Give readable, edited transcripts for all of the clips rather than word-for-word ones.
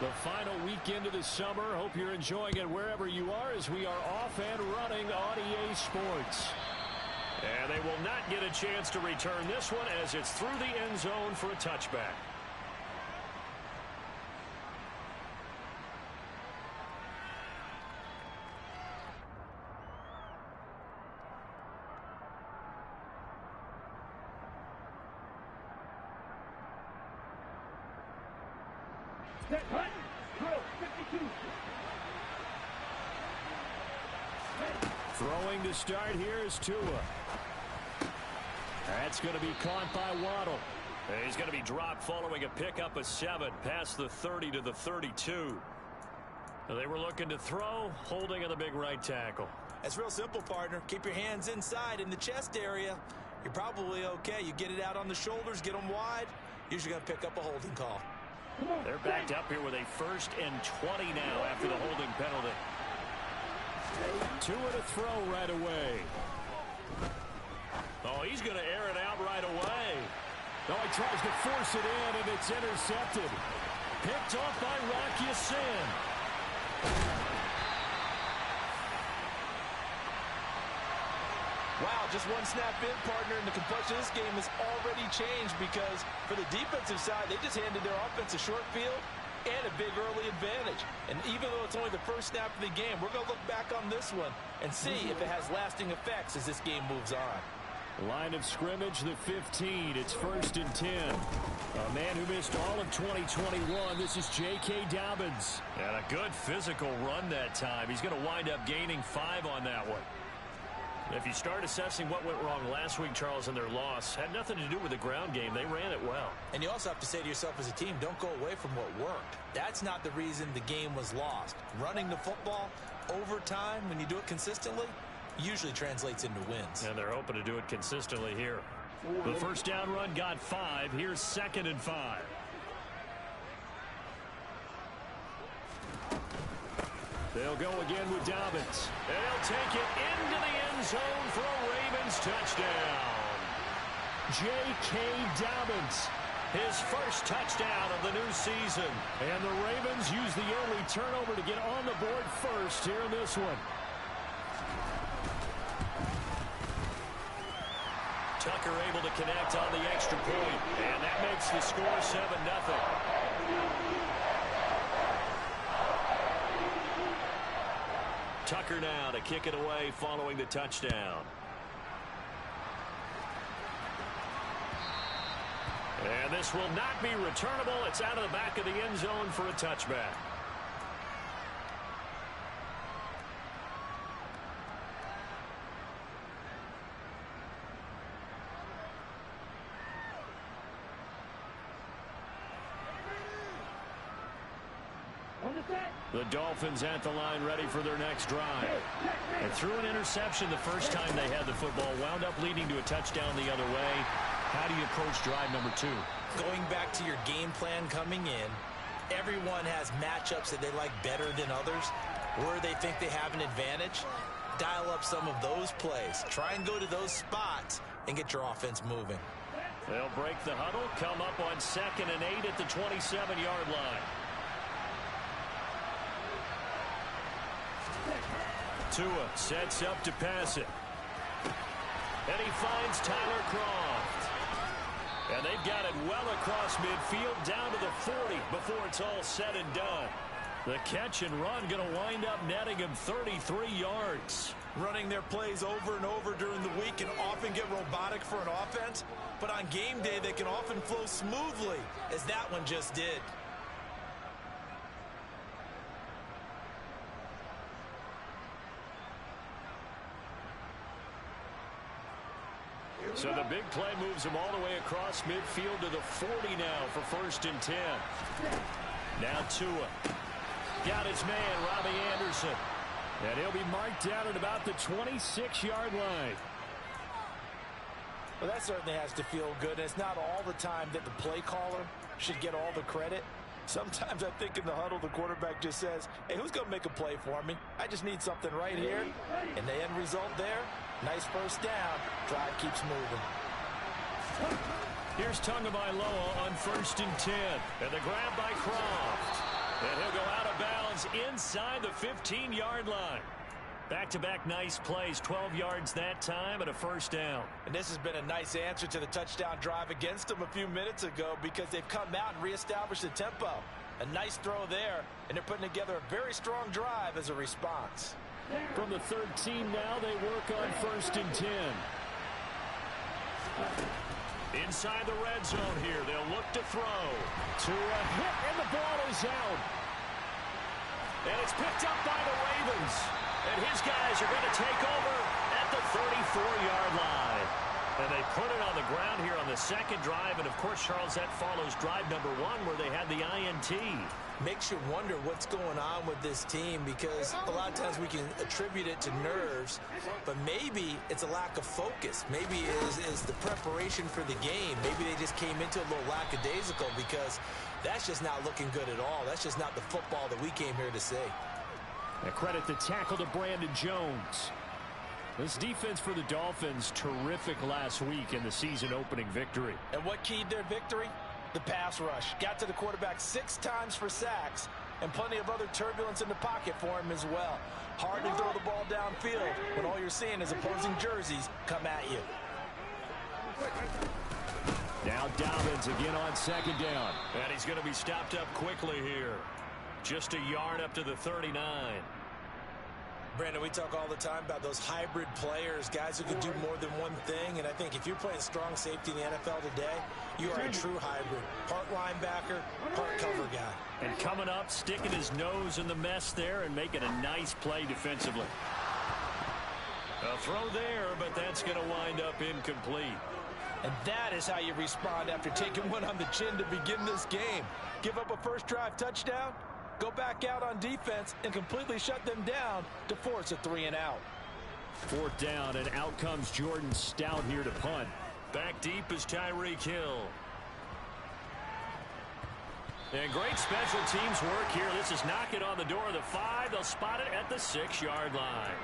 The final weekend of the summer. Hope you're enjoying it wherever you are as we are off and running on EA Sports. And they will not get a chance to return this one as it's through the end zone for a touchback. Throwing to start here is Tua. That's going to be caught by Waddle. He's going to be dropped following a pickup of 7 past the 30 to the 32. They were looking to throw, holding on the big right tackle. That's real simple, partner. Keep your hands inside in the chest area. You're probably okay. You get it out on the shoulders, get them wide. Usually going to pick up a holding call. They're backed up here with a 1st and 20 now after the holding penalty. Tua to throw right away. Oh, he's going to air it out right away. Oh, he tries to force it in, and it's intercepted. Picked off by Rock Ya-Sin. Wow, just one snap in, partner, and the complexion of this game has already changed because for the defensive side, they just handed their offense a short field and a big early advantage. And even though it's only the first snap of the game, we're going to look back on this one and see if it has lasting effects as this game moves on. Line of scrimmage, the 15. It's 1st and 10. A man who missed all of 2021. This is J.K. Dobbins. And a good physical run that time. He's going to wind up gaining 5 on that one. If you start assessing what went wrong last week, Charles, in their loss, had nothing to do with the ground game. They ran it well. And you also have to say to yourself as a team, don't go away from what worked. That's not the reason the game was lost. Running the football over time, when you do it consistently, usually translates into wins. And they're hoping to do it consistently here. The first down run got 5. Here's 2nd and 5. They'll go again with Dobbins. And he'll take it into the end zone for a Ravens touchdown. J.K. Dobbins, his first touchdown of the new season. And the Ravens use the early turnover to get on the board first here in this one. Tucker able to connect on the extra point. And that makes the score 7-0. Tucker now to kick it away following the touchdown. And this will not be returnable. It's out of the back of the end zone for a touchback. The Dolphins at the line ready for their next drive. And threw an interception the first time they had the football. Wound up leading to a touchdown the other way. How do you approach drive number 2? Going back to your game plan coming in, everyone has matchups that they like better than others. Where they think they have an advantage, dial up some of those plays. Try and go to those spots and get your offense moving. They'll break the huddle, come up on 2nd and 8 at the 27-yard line. Tua sets up to pass it. And he finds Tyler Kroft. And they've got it well across midfield down to the 40 before it's all said and done. The catch and run going to wind up netting him 33 yards. Running their plays over and over during the week can often get robotic for an offense, but on game day they can often flow smoothly, as that one just did. So the big play moves him all the way across midfield to the 40 now for 1st and 10. Now Tua. Got his man, Robbie Anderson. And he'll be marked down at about the 26-yard line. Well, that certainly has to feel good. It's not all the time that the play caller should get all the credit. Sometimes I think in the huddle, the quarterback just says, hey, who's going to make a play for me? I just need something right here. And the end result there, nice first down. Drive keeps moving. Here's Tagovailoa on 1st and 10. And the grab by Kroft. And he'll go out of bounds inside the 15-yard line. Back-to-back nice plays, 12 yards that time and a first down. And this has been a nice answer to the touchdown drive against them a few minutes ago because they've come out and reestablished the tempo. A nice throw there, and they're putting together a very strong drive as a response. From the 13 now, they work on 1st and 10. Inside the red zone here, they'll look to throw. To a hit, and the ball is out. And it's picked up by the Ravens. And his guys are going to take over at the 34-yard line. And they put it on the ground here on the second drive. And, of course, Charles, that follows drive number 1 where they had the INT. Makes you wonder what's going on with this team because a lot of times we can attribute it to nerves, but maybe it's a lack of focus. Maybe it's the preparation for the game. Maybe they just came into a little lackadaisical because that's just not looking good at all. That's just not the football that we came here to see. A credit the tackle to Brandon Jones. This defense for the Dolphins, terrific last week in the season-opening victory. And what keyed their victory? The pass rush. Got to the quarterback 6 times for sacks, and plenty of other turbulence in the pocket for him as well. Hard to throw the ball downfield when all you're seeing is opposing jerseys come at you. Now Dobbins again on second down. And he's going to be stopped up quickly here. Just a yard up to the 39. Brandon, we talk all the time about those hybrid players, guys who can do more than one thing, and I think if you're playing strong safety in the NFL today, you are a true hybrid. Part linebacker, part cover guy. And coming up, sticking his nose in the mess there and making a nice play defensively. A throw there, but that's going to wind up incomplete. And that is how you respond after taking one on the chin to begin this game. Give up a first drive touchdown, go back out on defense and completely shut them down to force a 3-and-out. 4th down, and out comes Jordan Stout here to punt. Back deep is Tyreek Hill. And great special teams work here. This is knock it on the door of the 5. They'll spot it at the 6-yard line.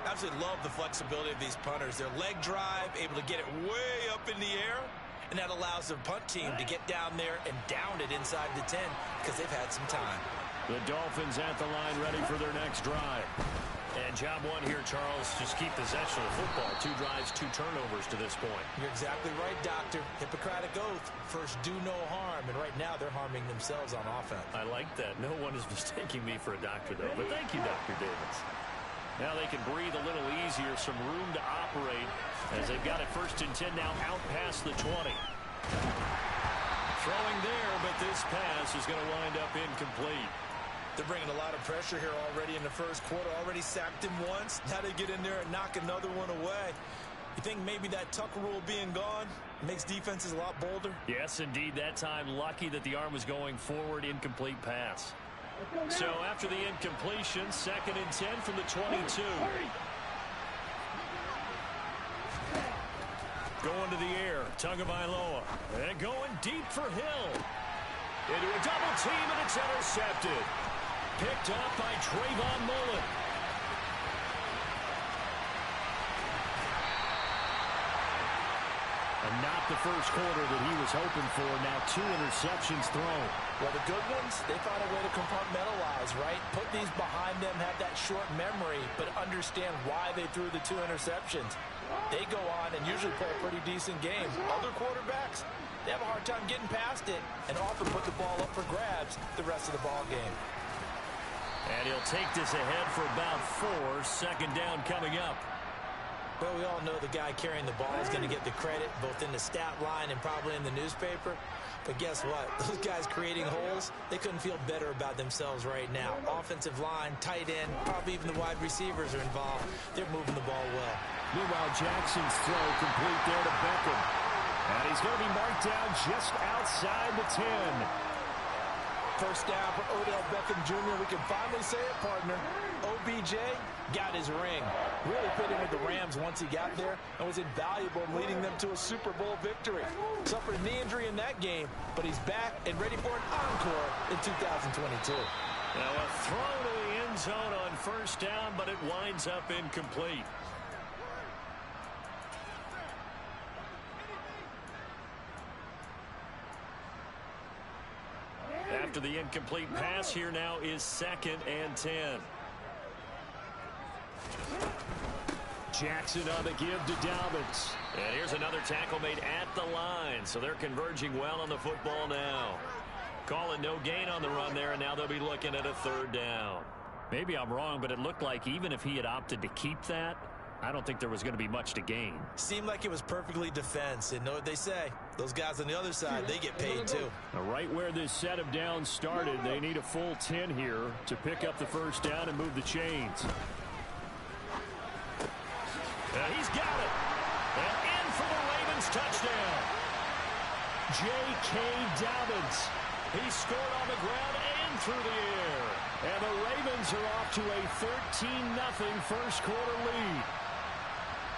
Absolutely love the flexibility of these punters. Their leg drive, able to get it way up in the air, and that allows the punt team to get down there and down it inside the 10 because they've had some time. The Dolphins at the line ready for their next drive. And job 1 here, Charles, just keep possession of the football. 2 drives, 2 turnovers to this point. You're exactly right, Doctor. Hippocratic oath. First, do no harm. And right now, they're harming themselves on offense. I like that. No one is mistaking me for a doctor, though. But thank you, Dr. Davis. Now they can breathe a little easier. Some room to operate as they've got it 1st and 10 now out past the 20. Throwing there, but this pass is going to wind up incomplete. They're bringing a lot of pressure here already in the first quarter. Already sacked him once. Now they get in there and knock another one away. You think maybe that tuck rule being gone makes defenses a lot bolder? Yes, indeed. That time, lucky that the arm was going forward. Incomplete pass. So after the incompletion, 2nd and 10 from the 22. Going to the air, Tagovailoa. And going deep for Hill. Into a double team, and it's intercepted. Picked up by Trayvon Mullen. And not the first quarter that he was hoping for. Now 2 interceptions thrown. Well, the good ones, they found a way to compartmentalize, right? Put these behind them, have that short memory, but understand why they threw the 2 interceptions. They go on and usually play a pretty decent game. Other quarterbacks, they have a hard time getting past it and often put the ball up for grabs the rest of the ball game. And he'll take this ahead for about 4. 2nd down coming up. Well, we all know the guy carrying the ball is going to get the credit both in the stat line and probably in the newspaper. But guess what? Those guys creating holes, they couldn't feel better about themselves right now. Offensive line, tight end, probably even the wide receivers are involved. They're moving the ball well. Meanwhile, Jackson's throw complete there to Beckham. And he's going to be marked down just outside the 10. First down for Odell Beckham Jr. We can finally say it, partner. OBJ got his ring. Really fit in with the Rams once he got there and was invaluable in leading them to a Super Bowl victory. Suffered a knee injury in that game, but he's back and ready for an encore in 2022. Now a throw to the end zone on 1st down, but it winds up incomplete. after the incomplete pass. Here now is 2nd and 10. Jackson on the give to Dobbins. And here's another tackle made at the line. So they're converging well on the football now. Call it no gain on the run there, and now they'll be looking at a 3rd down. Maybe I'm wrong, but it looked like even if he had opted to keep that, I don't think there was going to be much to gain. Seemed like it was perfectly defense. And know what they say? Those guys on the other side, they get paid too. Right where this set of downs started, they need a full 10 here to pick up the 1st down and move the chains. He's got it. And in for the Ravens touchdown. J.K. Dobbins. He scored on the ground and through the air. And the Ravens are off to a 13-0 first quarter lead.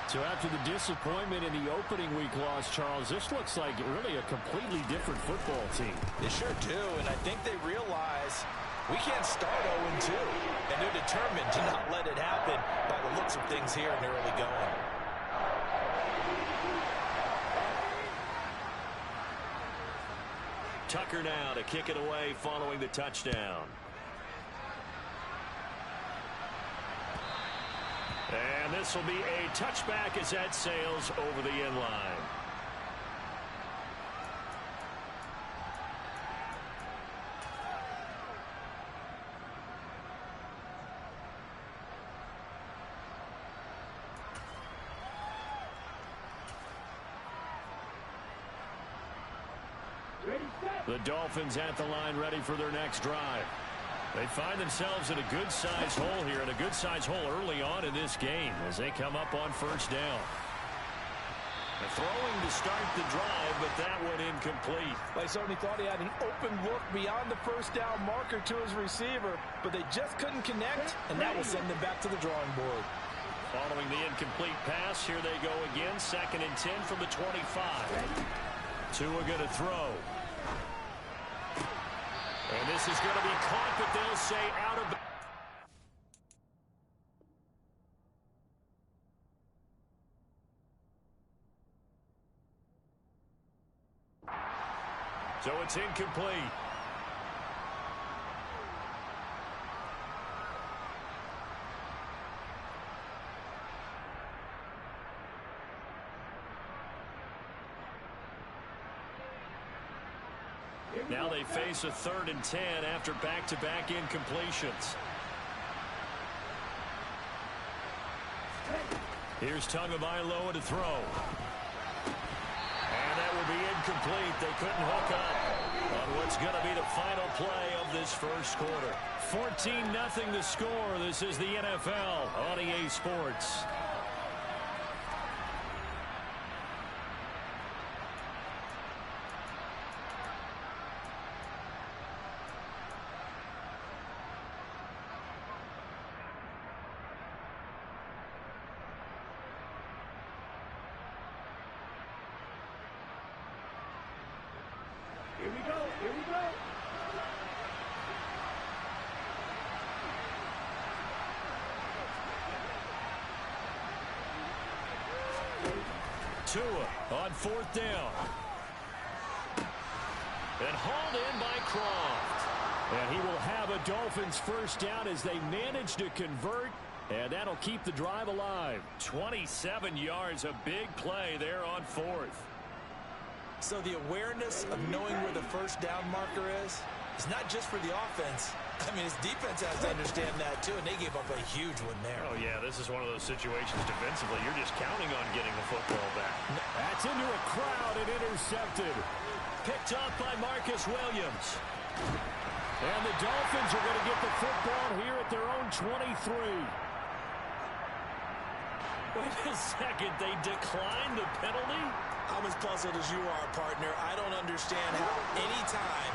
So after the disappointment in the opening week loss, Charles, this looks like really a completely different football team. They sure do, and I think they realize we can't start 0-2, and they're determined to not let it happen by the looks of things here in the early going. Tucker now to kick it away following the touchdown. And this will be a touchback as that sails over the end line. The Dolphins at the line ready for their next drive. They find themselves in a good-sized hole here, and a good-sized hole early on in this game as they come up on 1st down. The throwing to start the drive, but that went incomplete. Like Sony thought he had an open look beyond the 1st down marker to his receiver, but they just couldn't connect, and that will send them back to the drawing board. Following the incomplete pass, here they go again, 2nd and 10 from the 25. Tua going to throw. And this is going to be caught, but they'll say out of... So it's incomplete. Now they face a 3rd and 10 after back-to-back incompletions. Here's Tagovailoa to throw. And that will be incomplete. They couldn't hook up on what's going to be the final play of this first quarter. 14-0 the score. This is the NFL on EA Sports. Here we go. Here we go. Tua on 4th down. And hauled in by Croft. And he will have a Dolphins 1st down as they manage to convert. And that'll keep the drive alive. 27 yards, a big play there on 4th. So the awareness of knowing where the 1st down marker is not just for the offense. I mean, his defense has to understand that, too, and they gave up a huge one there. Oh, yeah, this is one of those situations defensively. You're just counting on getting the football back. That's into a crowd and intercepted. Picked up by Marcus Williams. And the Dolphins are going to get the football here at their own 23. Wait a second, they declined the penalty? I'm as puzzled as you are, partner. I don't understand how any time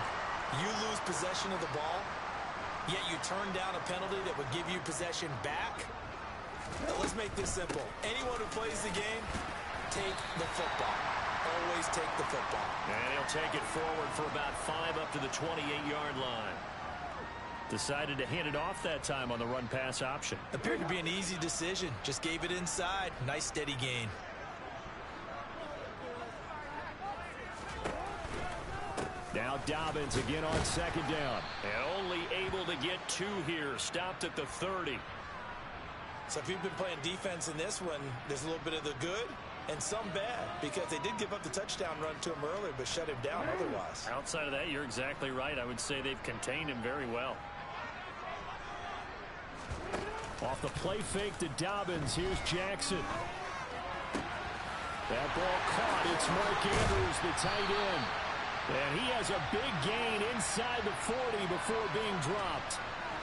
you lose possession of the ball, yet you turn down a penalty that would give you possession back. Now, let's make this simple. Anyone who plays the game, take the football. Always take the football. And he'll take it forward for about 5 up to the 28-yard line. Decided to hand it off that time on the run-pass option. Appeared to be an easy decision. Just gave it inside. Nice steady gain. Now Dobbins again on second down. And only able to get 2 here. Stopped at the 30. So if you've been playing defense in this one, there's a little bit of the good and some bad, because they did give up the touchdown run to him earlier but shut him down otherwise. Outside of that, you're exactly right. I would say they've contained him very well. Off the play fake to Dobbins. Here's Jackson. That ball caught. It's Mark Andrews, the tight end. And he has a big gain inside the 40 before being dropped.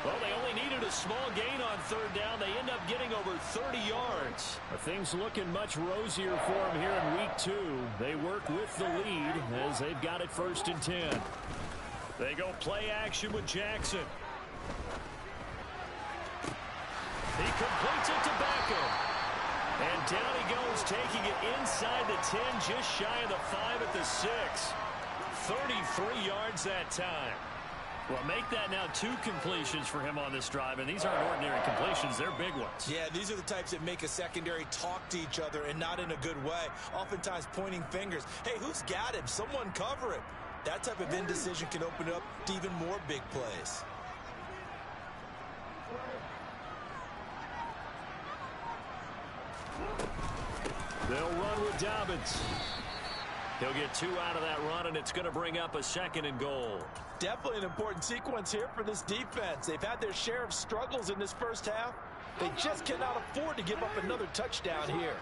Well, they only needed a small gain on third down. They end up getting over 30 yards. Things looking much rosier for them here in week 2. They work with the lead as they've got it 1st and 10. They go play action with Jackson. He completes it to Beckham. And down he goes, taking it inside the 10, just shy of the 5 at the 6. 33 yards that time. Well, make that now 2 completions for him on this drive, and these aren't ordinary completions. They're big ones. Yeah, these are the types that make a secondary talk to each other, and not in a good way. Oftentimes pointing fingers. Hey, who's got him? Someone cover him. That type of indecision can open up to even more big plays. They'll run with Dobbins. He'll get 2 out of that run, and it's going to bring up a 2nd and goal. Definitely an important sequence here for this defense. They've had their share of struggles in this first half. They just cannot afford to give up another touchdown here.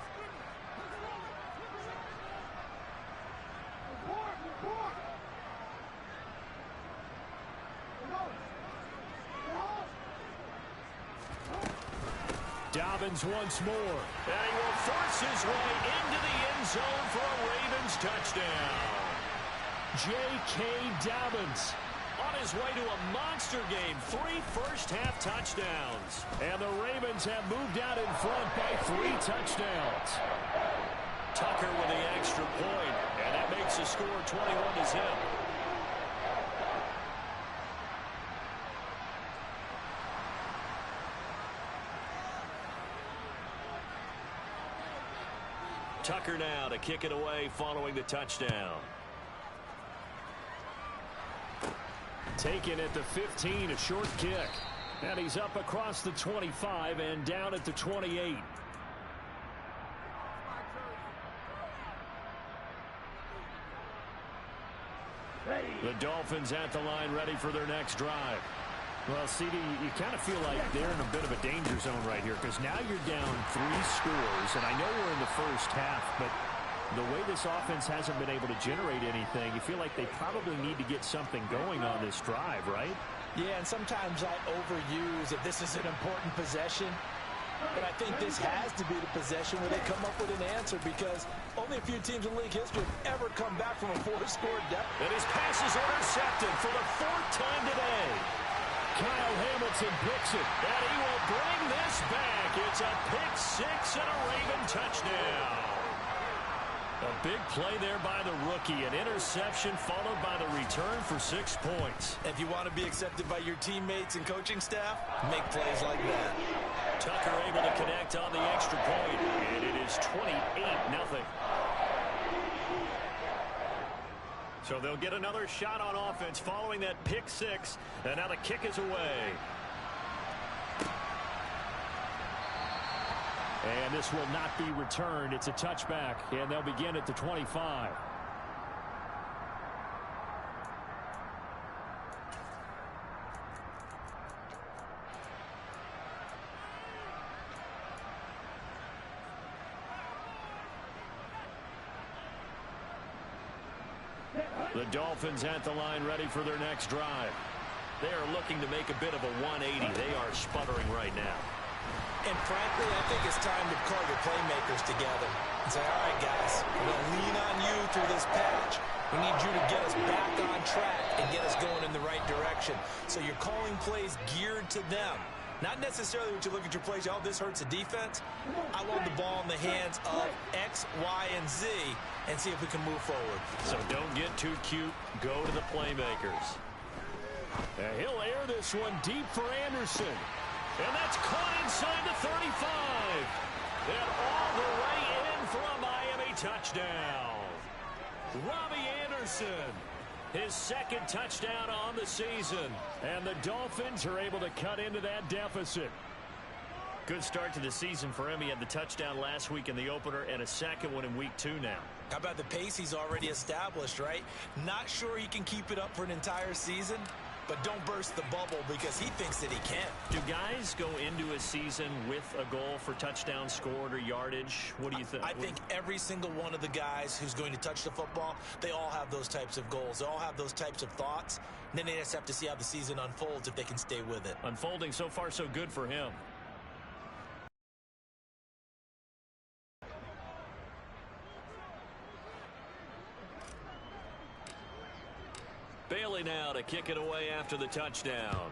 Dobbins once more. And he will force his way into the end zone for a Ravens touchdown. J.K. Dobbins on his way to a monster game. 3 first-half touchdowns. And the Ravens have moved out in front by 3 touchdowns. Tucker with the extra point, and that makes the score 21-0. Tucker now to kick it away following the touchdown. Taken at the 15, a short kick. And he's up across the 25 and down at the 28. The Dolphins at the line, ready for their next drive. Well, CD, you kind of feel like they're in a bit of a danger zone right here, because now you're down 3 scores, and I know we're in the first half, but the way this offense hasn't been able to generate anything, you feel like they probably need to get something going on this drive, right? Yeah, and sometimes I overuse if this is an important possession. But I think this has to be the possession where they come up with an answer, because only a few teams in league history have ever come back from a 4-score deficit. And his pass is intercepted for the 4th time today. Kyle Hamilton picks it, and he will bring this back. It's a pick-6 and a Raven touchdown. A big play there by the rookie. An interception followed by the return for 6 points. If you want to be accepted by your teammates and coaching staff, make plays like that. Tucker able to connect on the extra point, and it is 28-0. So they'll get another shot on offense following that pick-6, and now the kick is away. And this will not be returned. It's a touchback, and they'll begin at the 25. The Dolphins at the line, ready for their next drive. They are looking to make a bit of a 180. They are sputtering right now. And frankly, I think it's time to call your playmakers together and say, all right, guys, we're going to lean on you through this patch. We need you to get us back on track and get us going in the right direction. So you're calling plays geared to them. Not necessarily when you look at your plays, oh, this hurts the defense. I want the ball in the hands of X, Y, and Z and see if we can move forward. So don't get too cute. Go to the playmakers. And he'll air this one deep for Anderson. And that's caught inside the 35. And all the way in for a Miami touchdown. Robbie Anderson. His second touchdown on the season. And the Dolphins are able to cut into that deficit. Good start to the season for him. He had the touchdown last week in the opener and a second one in week 2 now. How about the pace he's already established, right? Not sure he can keep it up for an entire season, but don't burst the bubble because he thinks that he can. Do guys go into a season with a goal for touchdown scored or yardage? What do you think? I think every single one of the guys who's going to touch the football, they all have those types of goals. They all have those types of thoughts. And then they just have to see how the season unfolds if they can stay with it. Unfolding so far so good for him. Bailey now to kick it away after the touchdown.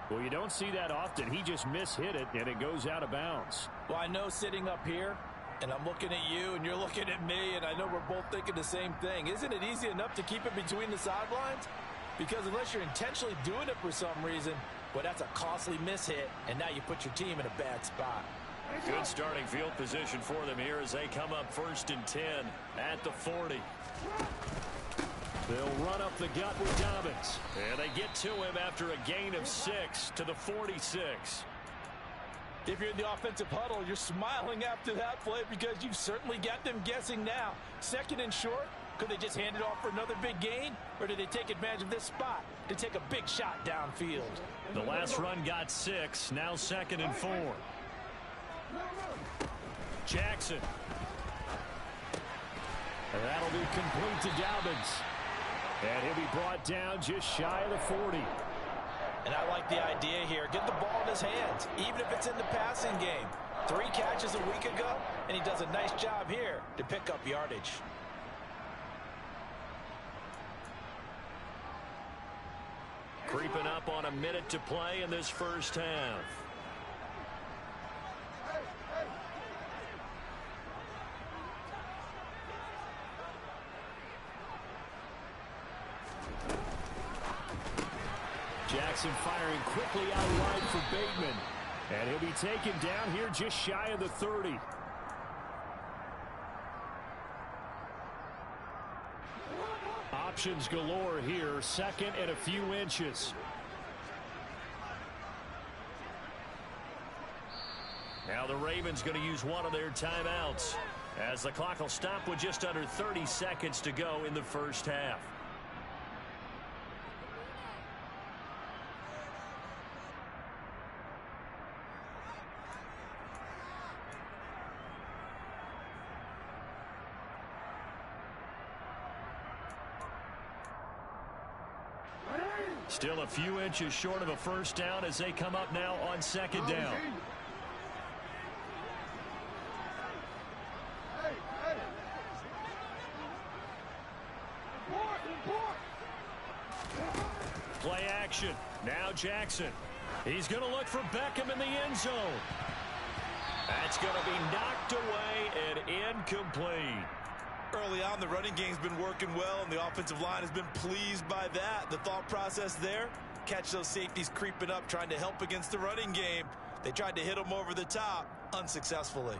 Well, you don't see that often. He just mishit it, and it goes out of bounds. Well, I know sitting up here, and I'm looking at you, and you're looking at me, and I know we're both thinking the same thing. Isn't it easy enough to keep it between the sidelines? Because unless you're intentionally doing it for some reason, well, that's a costly mishit, and now you put your team in a bad spot. Good starting field position for them here as they come up 1st and 10 at the 40. They'll run up the gut with Dobbins. And they get to him after a gain of 6 to the 46. If you're in the offensive huddle, you're smiling after that play because you've certainly got them guessing now. 2nd and short, could they just hand it off for another big gain? Or did they take advantage of this spot to take a big shot downfield? The last run got 6, now 2nd and 4. Jackson. And that'll be complete to Dobbins. And he'll be brought down just shy of the 40. And I like the idea here. Get the ball in his hands, even if it's in the passing game. 3 catches a week ago, and he does a nice job here to pick up yardage. Creeping up on a minute to play in this first half. Jackson firing quickly out wide for Bateman. And he'll be taken down here just shy of the 30. Options galore here. 2nd and a few inches. Now the Ravens going to use one of their timeouts as the clock will stop with just under 30 seconds to go in the first half. Still a few inches short of a first down as they come up now on 2nd down. Play action. Now Jackson. He's going to look for Beckham in the end zone. That's going to be knocked away and incomplete. Early on, the running game's been working well, and the offensive line has been pleased by that. The thought process there, catch those safeties creeping up, trying to help against the running game. They tried to hit them over the top, unsuccessfully.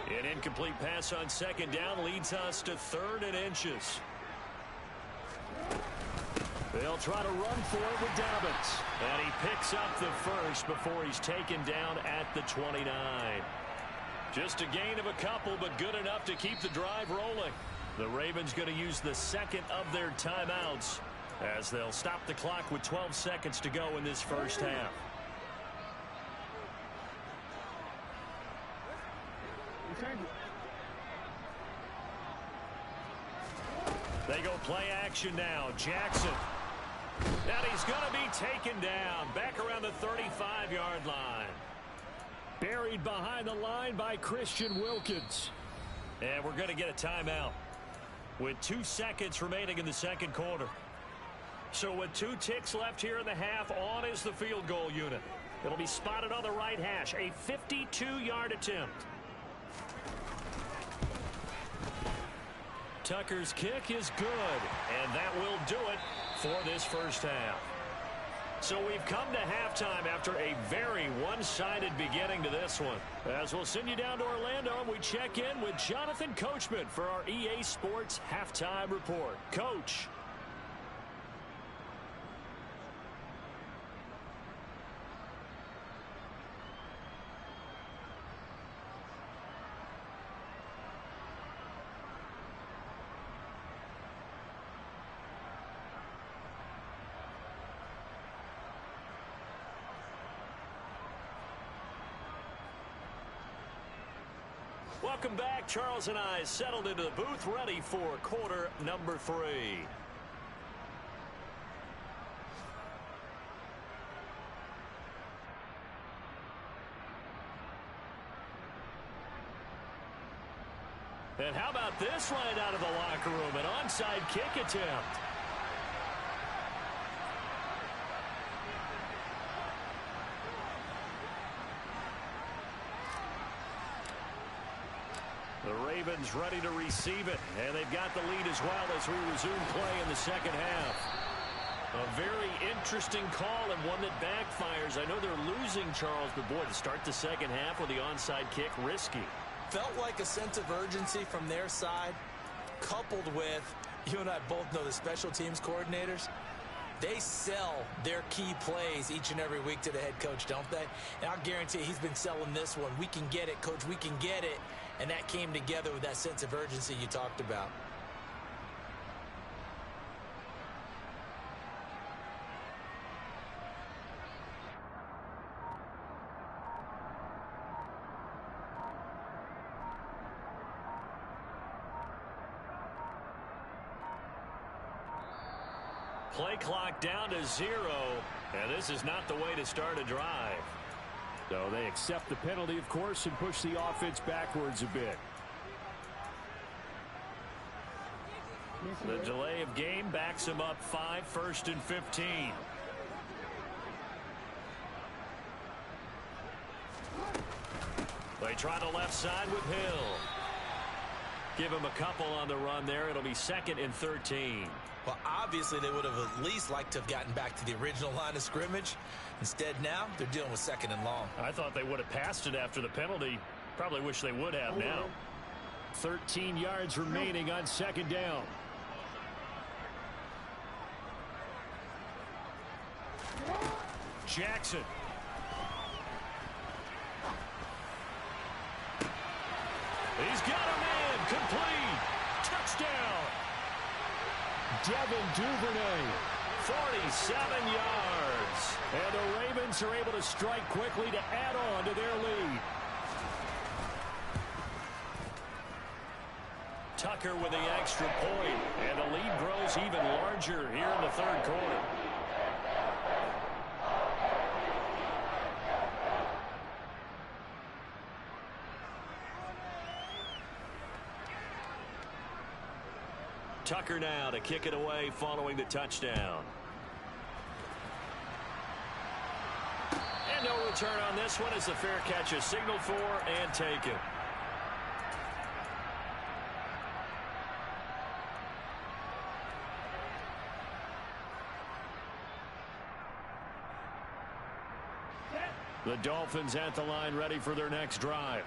An incomplete pass on 2nd down leads us to 3rd and inches. They'll try to run for it with Dobbins. And he picks up the first before he's taken down at the 29. Just a gain of a couple, but good enough to keep the drive rolling. The Ravens going to use the 2nd of their timeouts as they'll stop the clock with 12 seconds to go in this first half. They go play action now. Jackson. And he's going to be taken down back around the 35-yard line. Buried behind the line by Christian Wilkins. And we're going to get a timeout with 2 seconds remaining in the 2nd quarter. So with 2 ticks left here in the half, on is the field goal unit. It'll be spotted on the right hash. A 52-yard attempt. Tucker's kick is good, and that will do it for this first half. So we've come to halftime after a very one-sided beginning to this one. As we'll send you down to Orlando, and we check in with Jonathan Coachman for our EA Sports Halftime Report. Coach. Welcome back. Charles and I settled into the booth, ready for quarter number 3. And how about this right out of the locker room? An onside kick attempt. The Ravens ready to receive it, and they've got the lead as well as we resume play in the second half. A very interesting call and one that backfires. I know they're losing, Charles, but boy, to start the second half with the onside kick, risky. Felt like a sense of urgency from their side, coupled with, you and I both know the special teams coordinators, they sell their key plays each and every week to the head coach, don't they? And I'll guarantee he's been selling this one. We can get it, coach, we can get it. And that came together with that sense of urgency you talked about. Play clock down to 0, and this is not the way to start a drive. So they accept the penalty, of course, and push the offense backwards a bit. The delay of game backs them up 5, 1st and 15. They try the left side with Hill. Give him a couple on the run there. It'll be 2nd and 13. Well, obviously they would have at least liked to have gotten back to the original line of scrimmage. Instead now, they're dealing with 2nd and long. I thought they would have passed it after the penalty. Probably wish they would have now. 13 yards remaining on 2nd down. Jackson. He's got a man. Complete. Touchdown. Devin Duvernay. 47 yards. And the Ravens are able to strike quickly to add on to their lead. Tucker with the extra point. And the lead grows even larger here in the 3rd quarter. Tucker now to kick it away following the touchdown. And no return on this one as the fair catch is signaled for and taken. The Dolphins at the line ready for their next drive.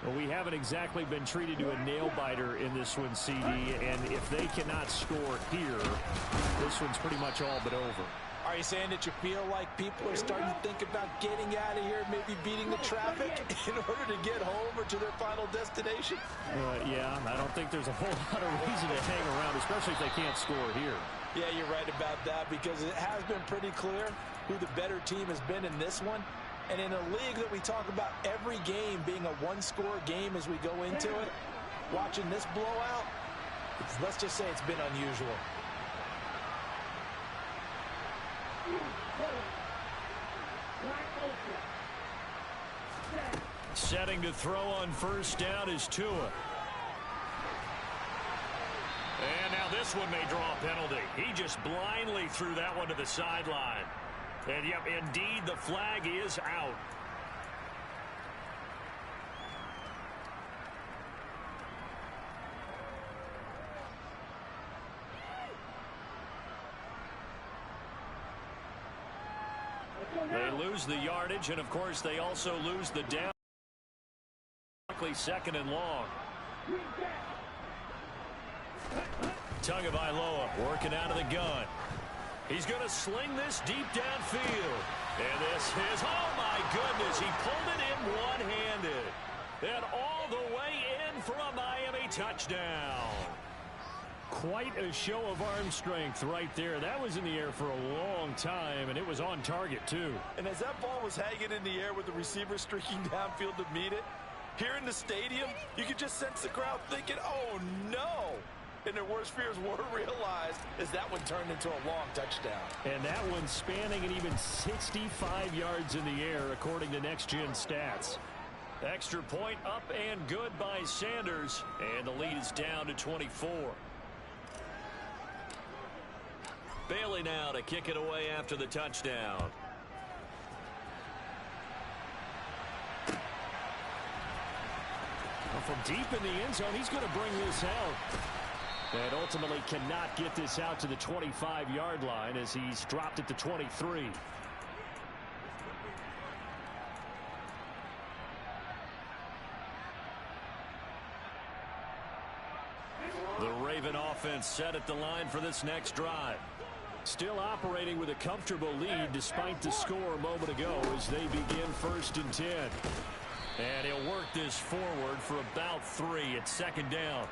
Well, we haven't exactly been treated to a nail-biter in this one, CD, and if they cannot score here, this one's pretty much all but over. Are you saying that you feel like people are starting to think about getting out of here, maybe beating the traffic in order to get home or to their final destination? Yeah, I don't think there's a whole lot of reason to hang around, especially if they can't score here. Yeah, you're right about that, because it has been pretty clear who the better team has been in this one. And in a league that we talk about every game being a one-score game as we go into it, watching this blowout, let's just say it's been unusual. Setting to throw on 1st down is Tua. And now this one may draw a penalty. He just blindly threw that one to the sideline. And, yep, indeed, the flag is out. They lose the yardage, and, of course, they also lose the down. Second and long. Tagovailoa working out of the gun. He's going to sling this deep downfield. And this is, oh, my goodness, he pulled it in one-handed. And all the way in for a Miami touchdown. Quite a show of arm strength right there. That was in the air for a long time, and it was on target, too. And as that ball was hanging in the air with the receiver streaking downfield to meet it, here in the stadium, you could just sense the crowd thinking, oh, no. And their worst fears were realized as that one turned into a long touchdown. And that one spanning an even 65 yards in the air, according to Next Gen Stats. Extra point up and good by Sanders, and the lead is down to 24. Bailey now to kick it away after the touchdown. Well, from deep in the end zone, he's going to bring this out. And ultimately cannot get this out to the 25-yard line as he's dropped it to 23. The Raven offense set at the line for this next drive. Still operating with a comfortable lead despite the score a moment ago as they begin 1st and 10. And he'll work this forward for about 3 at second down.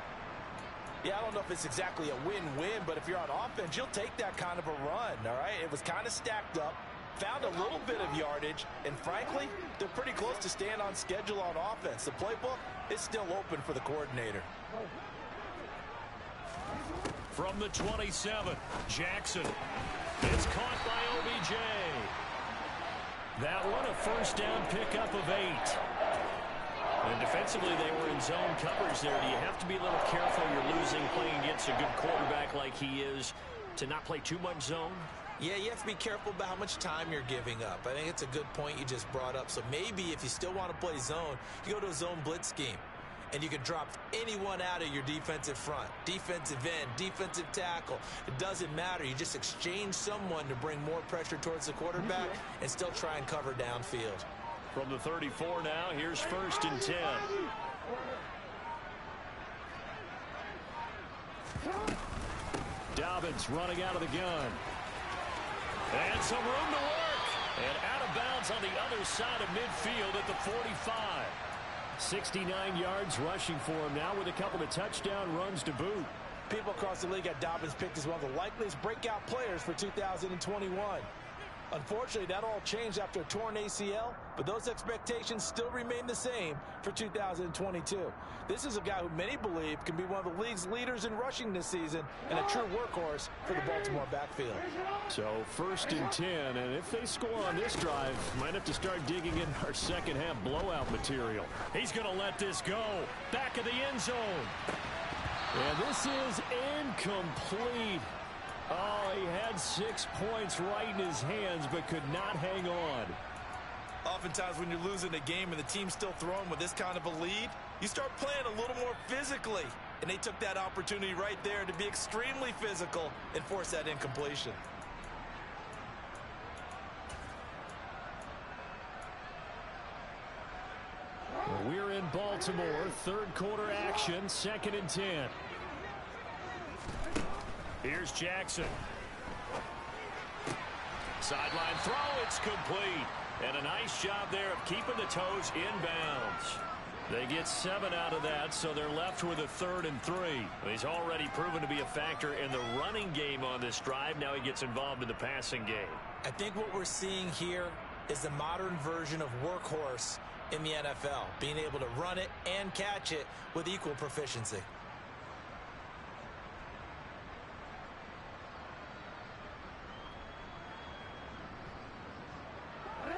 Yeah, I don't know if it's exactly a win-win, but if you're on offense, you'll take that kind of a run, all right? It was kind of stacked up, found a little bit of yardage, and frankly, they're pretty close to staying on schedule on offense. The playbook is still open for the coordinator. From the 27, Jackson. It's caught by OBJ. That one, a first down pickup of 8. And defensively, they were in zone coverage there. Do you have to be a little careful? You're losing playing against a good quarterback like he is to not play too much zone? Yeah, you have to be careful about how much time you're giving up. I think it's a good point you just brought up. So maybe if you still want to play zone, you go to a zone blitz scheme. And you can drop anyone out of your defensive front. Defensive end, defensive tackle. It doesn't matter. You just exchange someone to bring more pressure towards the quarterback and still try and cover downfield. From the 34 now, here's 1st and 10. Dobbins running out of the gun. And some room to work. And out of bounds on the other side of midfield at the 45. 69 yards rushing for him now with a couple of touchdown runs to boot. People across the league had Dobbins picked as one of the likeliest breakout players for 2021. Unfortunately, that all changed after a torn ACL, but those expectations still remain the same for 2022. This is a guy who many believe can be one of the league's leaders in rushing this season and a true workhorse for the Baltimore backfield. So 1st and 10, and if they score on this drive, might have to start digging in our second half blowout material. He's going to let this go. Back of the end zone. And this is incomplete. Oh, he had 6 points right in his hands, but could not hang on. Oftentimes when you're losing a game and the team's still throwing with this kind of a lead, you start playing a little more physically. And they took that opportunity right there to be extremely physical and force that incompletion. We're in Baltimore, 3rd quarter action, 2nd and 10. Here's Jackson. Sideline throw, it's complete. And a nice job there of keeping the toes inbounds. They get 7 out of that, so they're left with a 3rd and 3. He's already proven to be a factor in the running game on this drive. Now he gets involved in the passing game. I think what we're seeing here is the modern version of workhorse in the NFL, being able to run it and catch it with equal proficiency.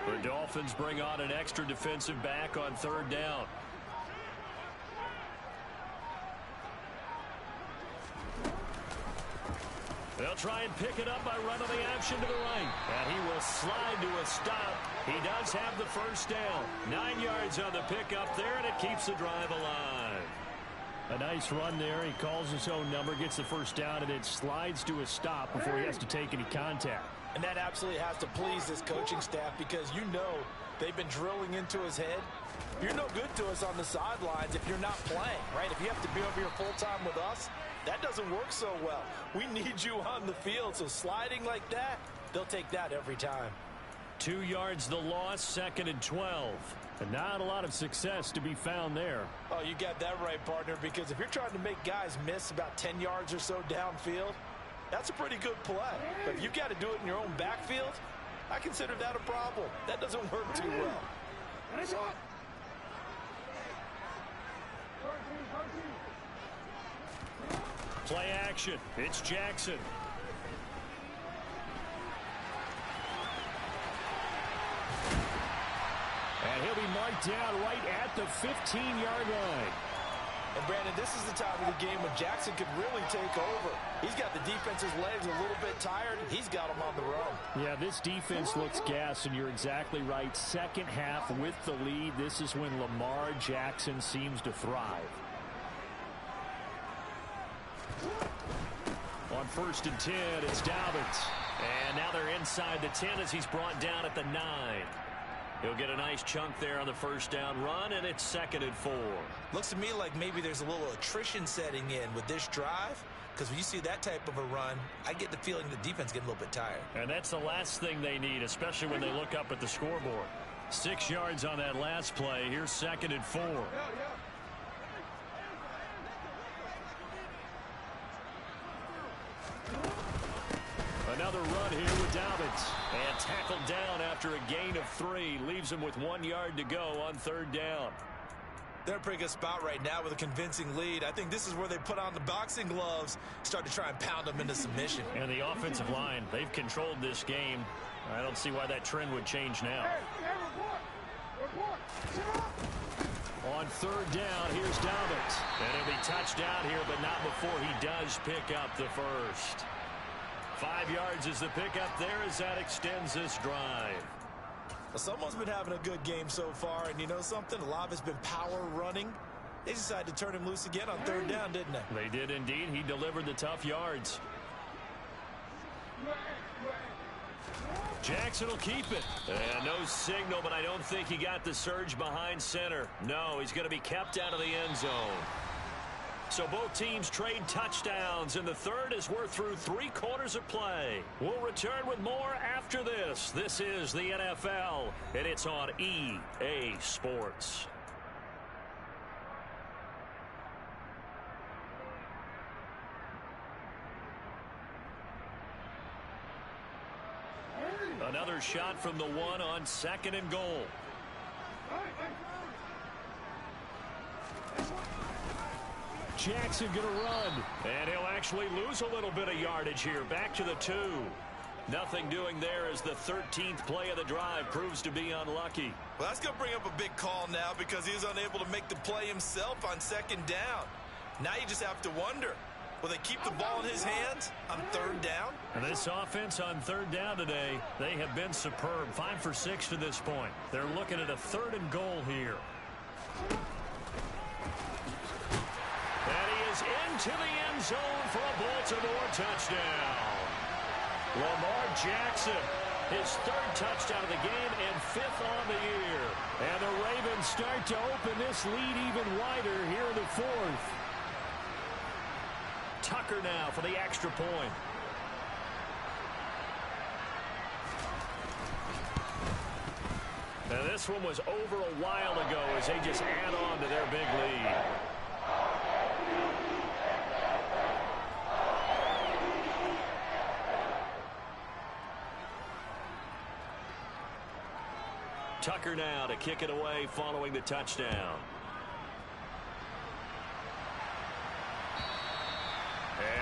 The Dolphins bring on an extra defensive back on 3rd down. They'll try and pick it up by running the option to the right. And he will slide to a stop. He does have the first down. 9 yards on the pickup there, and it keeps the drive alive. A nice run there. He calls his own number, gets the first down, and then slides to a stop before he has to take any contact. And that absolutely has to please this coaching staff because you know they've been drilling into his head. You're no good to us on the sidelines if you're not playing, right? If you have to be over here full-time with us, that doesn't work so well. We need you on the field, so sliding like that, they'll take that every time. 2 yards the loss, 2nd and 12. And not a lot of success to be found there. Oh, you got that right, partner, because if you're trying to make guys miss about 10 yards or so downfield, that's a pretty good play. But if you got to do it in your own backfield, I consider that a problem. That doesn't work too well. Play action. It's Jackson. And he'll be marked down right at the 15-yard line. And, Brandon, this is the time of the game when Jackson could really take over. He's got the defense's legs a little bit tired. He's got them on the run. Yeah, this defense looks gassed, and you're exactly right. Second half with the lead. This is when Lamar Jackson seems to thrive. On 1st and 10, it's Dobbins. And now they're inside the 10 as he's brought down at the 9. He'll get a nice chunk there on the first down run, and it's 2nd and 4. Looks to me like maybe there's a little attrition setting in with this drive, because when you see that type of a run, I get the feeling the defense getting a little bit tired. And that's the last thing they need, especially when they look up at the scoreboard. 6 yards on that last play. Here's 2nd and 4. Another run here with Dobbins. And tackled down after a gain of 3. Leaves him with 1 yard to go on 3rd down. They're in a pretty good spot right now with a convincing lead. I think this is where they put on the boxing gloves, start to try and pound them into submission. And the offensive line, they've controlled this game. I don't see why that trend would change now. On 3rd down, here's Dobbins. And he'll be touched out here, but not before he does pick up the first. 5 yards is the pickup there as that extends this drive. Well, someone's been having a good game so far, and you know something? A lot has been power running. They decided to turn him loose again on 3rd down, didn't they? They did indeed. He delivered the tough yards. Jackson will keep it. And no signal, but I don't think he got the surge behind center. No, he's going to be kept out of the end zone. So both teams trade touchdowns, and the third as we're through 3 quarters of play. We'll return with more after this. This is the NFL, and it's on EA Sports. Another shot from the 1 on 2nd and goal. Jackson gonna run, and he'll actually lose a little bit of yardage here. Back to the 2. Nothing doing there as the 13th play of the drive proves to be unlucky. Well, that's going to bring up a big call now because he was unable to make the play himself on 2nd down. Now you just have to wonder, will they keep the ball in his hands on 3rd down? And this offense on 3rd down today, they have been superb. 5 for 6 to this point. They're looking at a 3rd and goal here. And he is into the end zone for a Baltimore touchdown. Lamar Jackson, his 3rd touchdown of the game and 5th on the year. And the Ravens start to open this lead even wider here in the 4th. Tucker now for the extra point. Now this one was over a while ago as they just add on to their big lead. Tucker now to kick it away following the touchdown.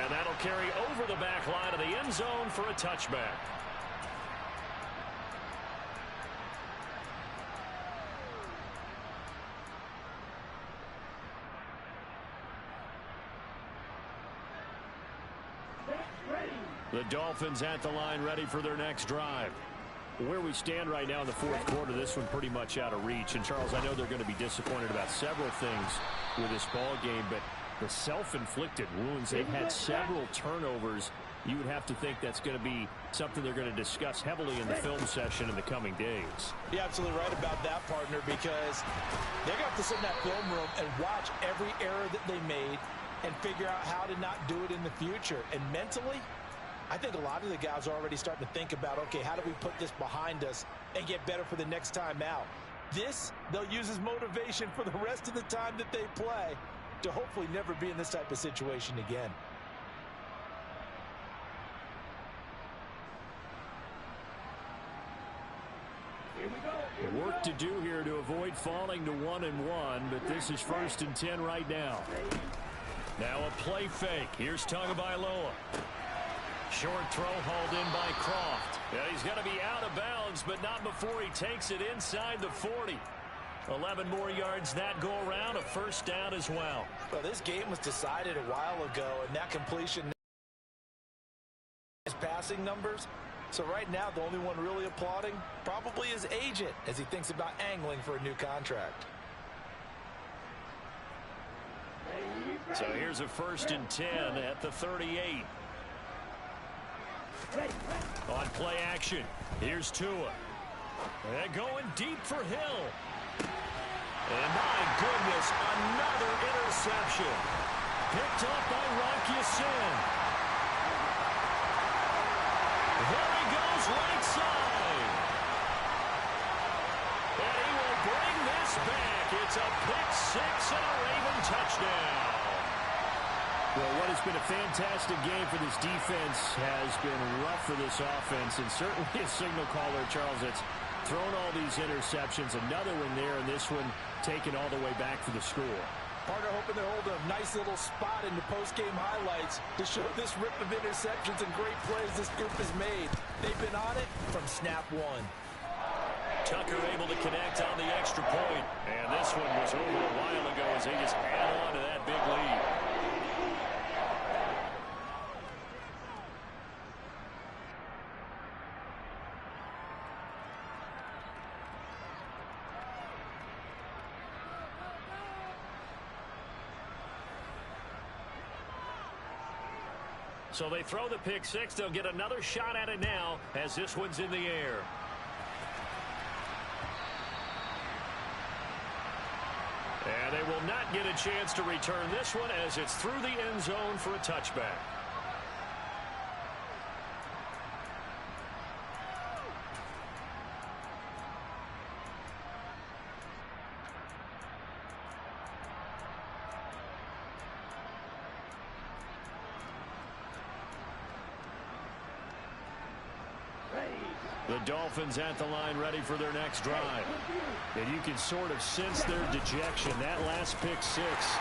And that'll carry over the back line of the end zone for a touchback. The Dolphins at the line ready for their next drive. Where we stand right now in the 4th quarter, this one pretty much out of reach. And, Charles, I know they're going to be disappointed about several things with this ball game, but the self-inflicted wounds, they've had several turnovers you would have to think that's going to be something they're going to discuss heavily in the film session in the coming days. You're absolutely right about that, partner, because they're going to have to sit in that film room and watch every error that they made and figure out how to not do it in the future. And mentally, I think a lot of the guys are already starting to think about, okay, how do we put this behind us and get better for the next time out? This, they'll use as motivation for the rest of the time that they play to hopefully never be in this type of situation again. Here we go. Work to do here to avoid falling to 1-1, but this is 1st and 10 right now. Now a play fake. Here's Tagovailoa. Short throw hauled in by Croft. Yeah, he's going to be out of bounds, but not before he takes it inside the 40. 11 more yards that go around, a first down as well. Well, this game was decided a while ago, and that completion is passing numbers. So right now, the only one really applauding probably his agent as he thinks about angling for a new contract. So here's a 1st and 10 at the 38. On play action, here's Tua. And going deep for Hill. And my goodness, another interception. Picked up by Rock Ya-Sin. There he goes, right side. And he will bring this back. It's a pick six and a Raven touchdown. Well, what has been a fantastic game for this defense has been rough for this offense, and certainly a signal caller, Charles, that's thrown all these interceptions. Another one there, and this one taken all the way back for the score. Partner hoping they hold a nice little spot in the post-game highlights to show this rip of interceptions and great plays this group has made. They've been on it from snap one. Tucker able to connect on the extra point, and this one was over a while ago as they just add on to that big lead. So they throw the pick six. They'll get another shot at it now as this one's in the air. And they will not get a chance to return this one as it's through the end zone for a touchback. The Dolphins at the line ready for their next drive. And you can sort of sense their dejection. That last pick six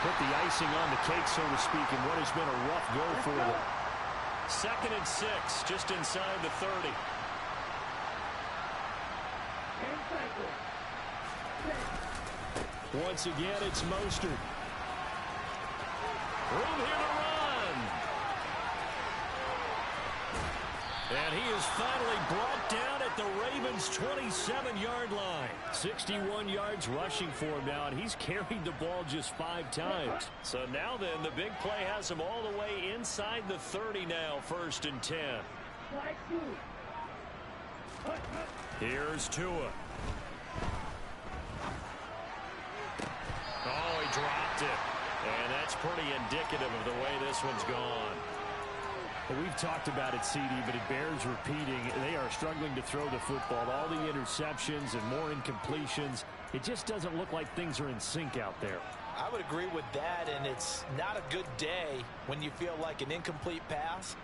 put the icing on the cake, so to speak, in what has been a rough go for them. 2nd and 6, just inside the 30. Once again, it's Mostert. Room here to run. And he is finally brought down at the Ravens' 27-yard line. 61 yards rushing for him now, and he's carried the ball just 5 times. So now then, the big play has him all the way inside the 30 now, 1st and 10. Here's Tua. Oh, he dropped it. And that's pretty indicative of the way this one's gone. Well, we've talked about it, CD, but it bears repeating. They are struggling to throw the football. All the interceptions and more incompletions. It just doesn't look like things are in sync out there. I would agree with that, and it's not a good day when you feel like an incomplete pass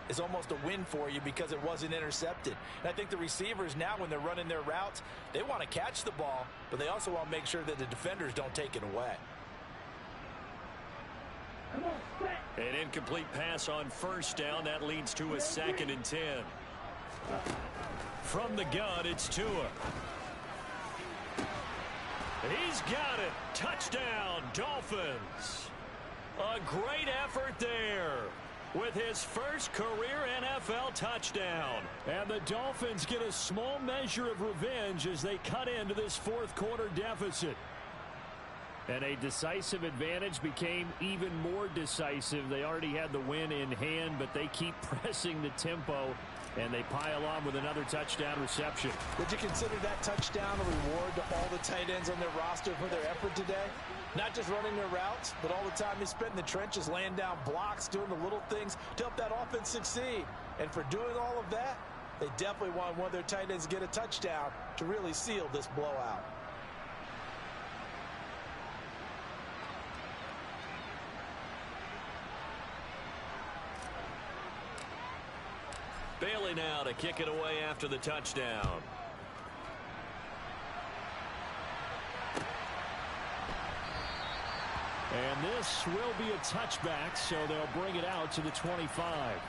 is almost a win for you because it wasn't intercepted. And I think the receivers now, when they're running their routes, they want to catch the ball, but they also want to make sure that the defenders don't take it away. An incomplete pass on 1st down. That leads to a 2nd and 10. From the gun, it's Tua. He's got it. Touchdown, Dolphins. A great effort there with his first career NFL touchdown. And the Dolphins get a small measure of revenge as they cut into this 4th quarter deficit. And a decisive advantage became even more decisive. They already had the win in hand, but they keep pressing the tempo, and they pile on with another touchdown reception. Would you consider that touchdown a reward to all the tight ends on their roster for their effort today? Not just running their routes, but all the time they spent in the trenches, laying down blocks, doing the little things to help that offense succeed. And for doing all of that, they definitely want one of their tight ends to get a touchdown to really seal this blowout. Bailey now to kick it away after the touchdown. And this will be a touchback, so they'll bring it out to the 25.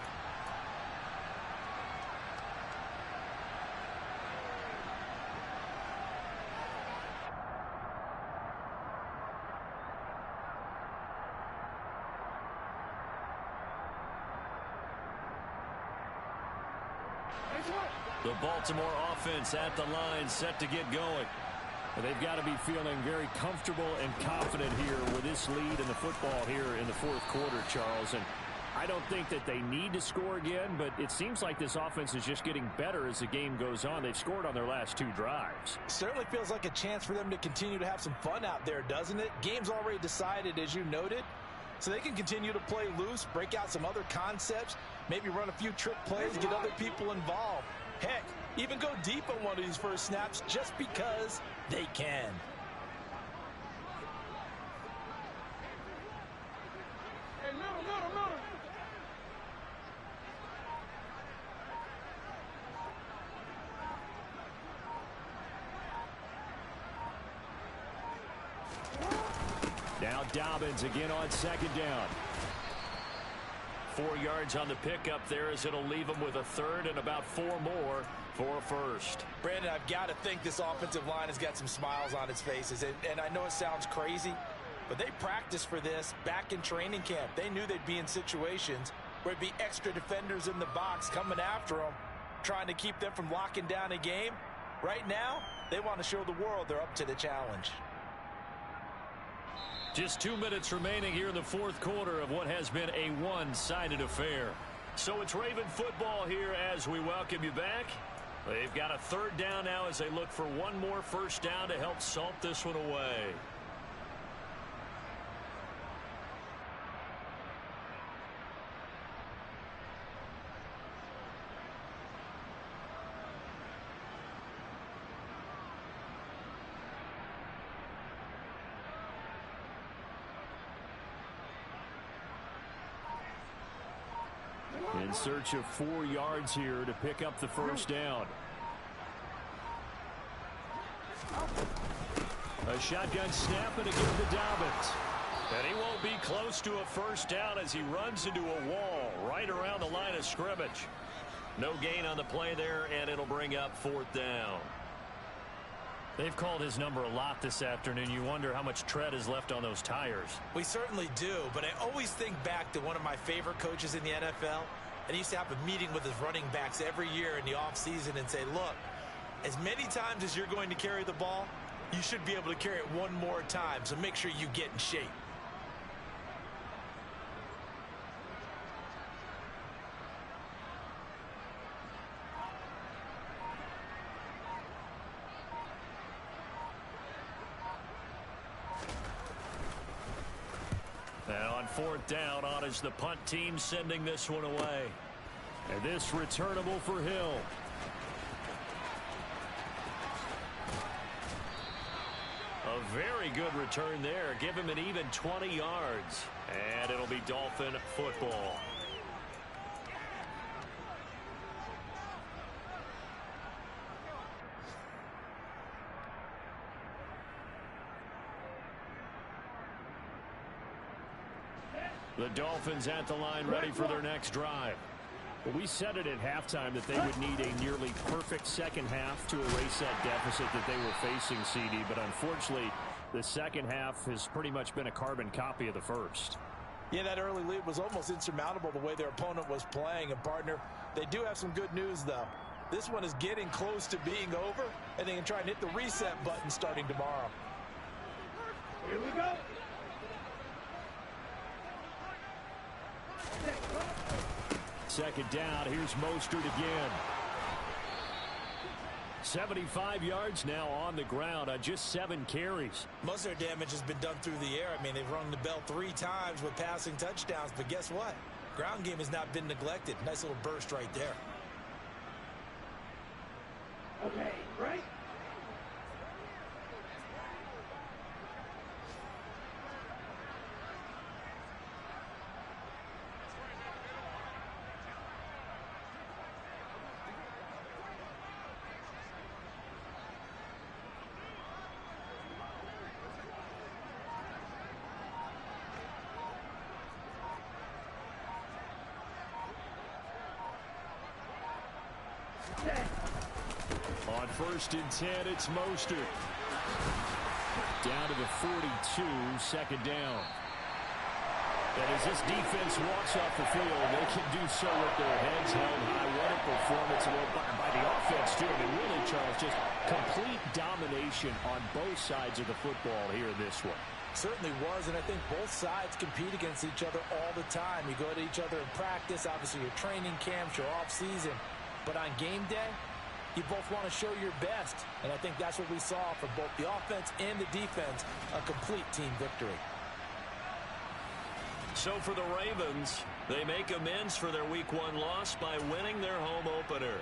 The Baltimore offense at the line, set to get going. They've got to be feeling very comfortable and confident here with this lead in the football here in the fourth quarter, Charles. And I don't think that they need to score again, but it seems like this offense is just getting better as the game goes on. They've scored on their last 2 drives. Certainly feels like a chance for them to continue to have some fun out there, doesn't it? Game's already decided, as you noted, so they can continue to play loose, break out some other concepts, maybe run a few trick plays, get other people involved. Heck, even go deep on one of these first snaps just because they can. Now Dobbins again on second down. 4 yards on the pickup there as it'll leave them with a third and about 4 more for a first. Brandon, I've got to think this offensive line has got some smiles on its faces. And I know it sounds crazy, but they practiced for this back in training camp. They knew they'd be in situations where it'd be extra defenders in the box coming after them, trying to keep them from locking down a game. Right now, they want to show the world they're up to the challenge. Just 2 minutes remaining here in the fourth quarter of what has been a one-sided affair. So it's Raven football here as we welcome you back. They've got a third down now as they look for one more first down to help salt this one away. In search of 4 yards here to pick up the first down. A shotgun snap and a give to Dobbins. And he won't be close to a first down as he runs into a wall right around the line of scrimmage. No gain on the play there, and it'll bring up fourth down. They've called his number a lot this afternoon. You wonder how much tread is left on those tires. We certainly do, but I always think back to one of my favorite coaches in the NFL. And he used to have a meeting with his running backs every year in the offseason and say, look, as many times as you're going to carry the ball, you should be able to carry it one more time, so make sure you get in shape. And on fourth down, on is the punt team sending this one away. And this returnable for Hill. A very good return there. Give him an even 20 yards. And it'll be Dolphin football. The Dolphins at the line ready for their next drive. Well, we said it at halftime that they would need a nearly perfect second half to erase that deficit that they were facing, CD. But unfortunately, the second half has pretty much been a carbon copy of the first. Yeah, that early lead was almost insurmountable the way their opponent was playing. And, partner, they do have some good news, though. This one is getting close to being over, and they can try and hit the reset button starting tomorrow. Here we go. second down. Here's Mostert again. 75 yards now on the ground on just 7 carries. Most of their damage has been done through the air. I mean, they've rung the bell 3 times with passing touchdowns, but guess what? Ground game has not been neglected. Nice little burst right there. Okay, right? On 1st and 10, it's Mostert. Down to the 42, second down. And as this defense walks off the field, they can do so with their heads held high. What a performance by the offense, too. I mean, really, Charles, just complete domination on both sides of the football here in this one. Certainly was, and I think both sides compete against each other all the time. You go to each other in practice, obviously your training camps, your off-season. But on game day, you both want to show your best. And I think that's what we saw from both the offense and the defense, a complete team victory. So for the Ravens, they make amends for their Week 1 loss by winning their home opener.